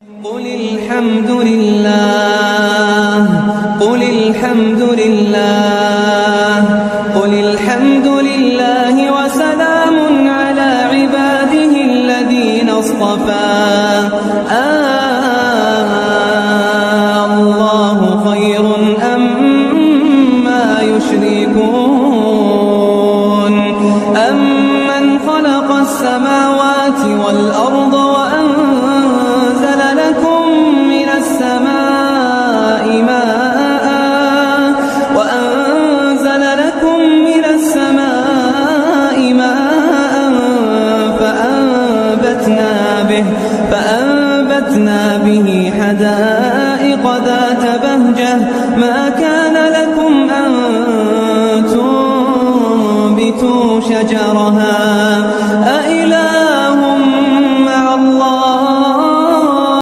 قل الحمد لله قل الحمد لله قل الحمد لله وسلام على عباده الذين اصطفى الله خير أما يشركون أمن خلق السماوات والأرض وأنزل لكم من السماء ماء فأنبتنا به حدائق ذات بهجة ما كان لكم أن تنبتوا شجرها أإله